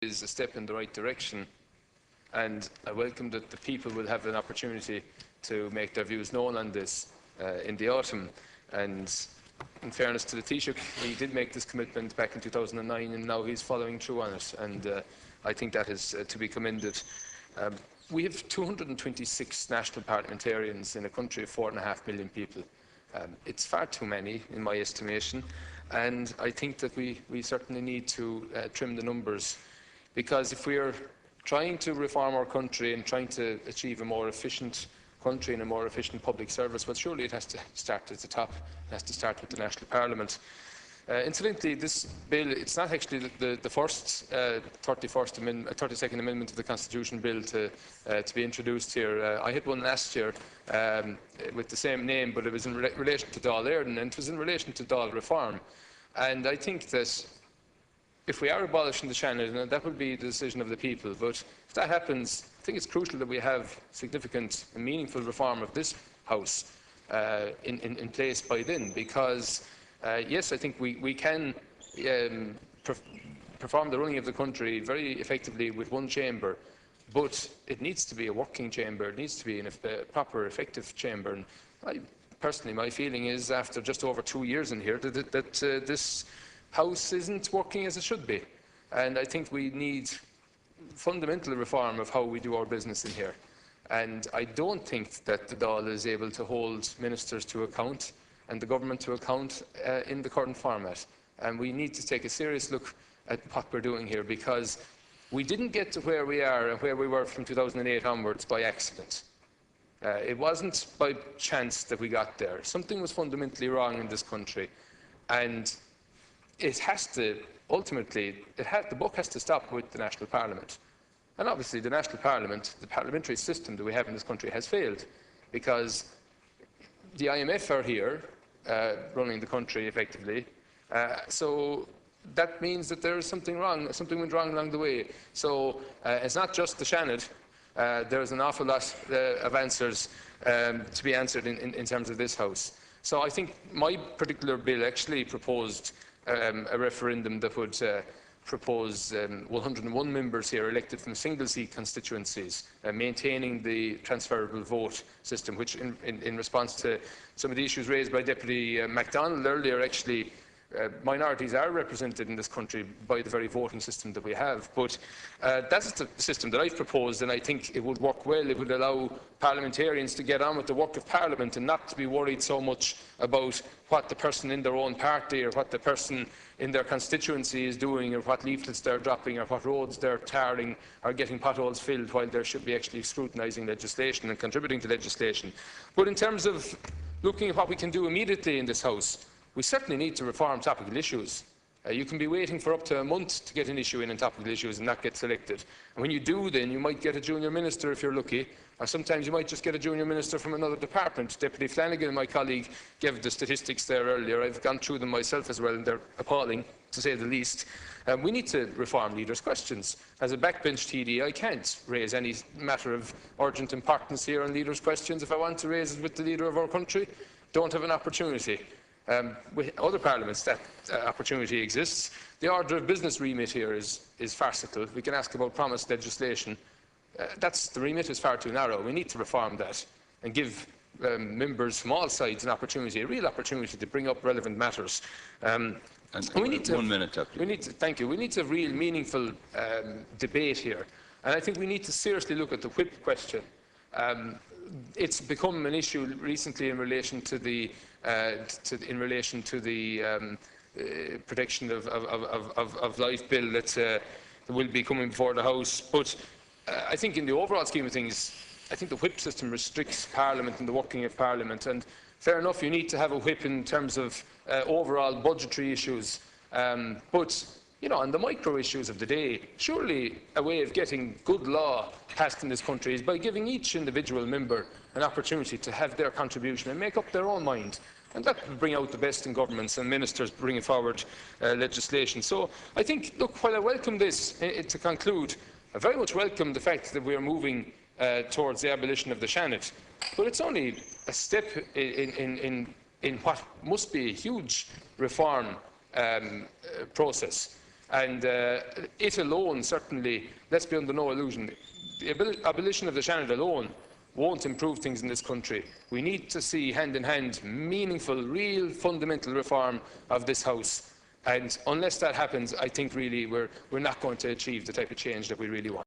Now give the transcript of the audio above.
is a step in the right direction, and I welcome that the people will have an opportunity to make their views known on this in the autumn. And in fairness to the Taoiseach, he did make this commitment back in 2009, and now he's following through on it, and I think that is to be commended. We have 226 national parliamentarians in a country of 4.5 million people. It's far too many, in my estimation, and I think that we certainly need to trim the numbers, because if we are trying to reform our country and trying to achieve a more efficient country and a more efficient public service, well, surely it has to start at the top. It has to start with the National Parliament. Incidentally, this bill, it's not actually the first 32nd Amendment to the Constitution bill to be introduced here. I had one last year with the same name, but it was in relation to Dáil Éireann, and it was in relation to Dáil reform. And I think that if we are abolishing the Seanad, that will be the decision of the people. But if that happens, I think it's crucial that we have significant and meaningful reform of this House in place by then, because yes, I think we can perform the running of the country very effectively with one chamber, but it needs to be a working chamber. It needs to be a proper, effective chamber. And personally, my feeling is, after just over 2 years in here, that this House isn't working as it should be. And I think we need fundamental reform of how we do our business in here. And I don't think that the Dáil is able to hold ministers to account and the government to account in the current format. And we need to take a serious look at what we're doing here, because we didn't get to where we are and where we were from 2008 onwards by accident. It wasn't by chance that we got there. Something was fundamentally wrong in this country. And it has to, ultimately, the buck has to stop with the National Parliament. And obviously the National Parliament, the parliamentary system that we have in this country, has failed, because the IMF are here running the country effectively. So that means that there is something wrong, something went wrong along the way. So it's not just the Seanad. There's an awful lot of answers to be answered in terms of this House. So I think my particular bill actually proposed a referendum that would propose 101 members here elected from single-seat constituencies, maintaining the transferable vote system, which in response to some of the issues raised by Deputy MacDonald earlier, actually minorities are represented in this country by the very voting system that we have. But that's the system that I've proposed, and I think it would work well. It would allow parliamentarians to get on with the work of Parliament and not to be worried so much about what the person in their own party or what the person in their constituency is doing, or what leaflets they're dropping, or what roads they're tarring, or getting potholes filled, while they should be actually scrutinising legislation and contributing to legislation. But in terms of looking at what we can do immediately in this House, we certainly need to reform topical issues. You can be waiting for up to a month to get an issue in topical issues and not get selected. And when you do, then you might get a junior minister if you're lucky, or sometimes you might just get a junior minister from another department. Deputy Flanagan, my colleague, gave the statistics there earlier. I've gone through them myself as well, and they're appalling, to say the least. We need to reform leaders' questions. As a backbench TD, I can't raise any matter of urgent importance here on leaders' questions. If I want to raise it with the leader of our country, don't have an opportunity. With other parliaments, that opportunity exists. The order of business remit here is farcical. We can ask about promised legislation. The remit is far too narrow. We need to reform that and give members from all sides an opportunity, a real opportunity, to bring up relevant matters. We need to, 1 minute up. Thank you. We need to have real, meaningful debate here, and I think we need to seriously look at the whip question. It's become an issue recently in relation to the protection of life bill that will be coming before the House. But I think in the overall scheme of things, I think the whip system restricts Parliament and the working of Parliament. And fair enough, you need to have a whip in terms of overall budgetary issues. But you know, on the micro issues of the day, surely a way of getting good law passed in this country is by giving each individual member an opportunity to have their contribution and make up their own mind. And that will bring out the best in governments and ministers bringing forward legislation. So I think, look, while I welcome this, to conclude, I very much welcome the fact that we are moving towards the abolition of the Seanad. But it's only a step in what must be a huge reform process. And it alone, certainly, let's be under no illusion, the abolition of the Seanad alone won't improve things in this country. We need to see, hand in hand, meaningful, real, fundamental reform of this House. And unless that happens, I think really we're not going to achieve the type of change that we really want.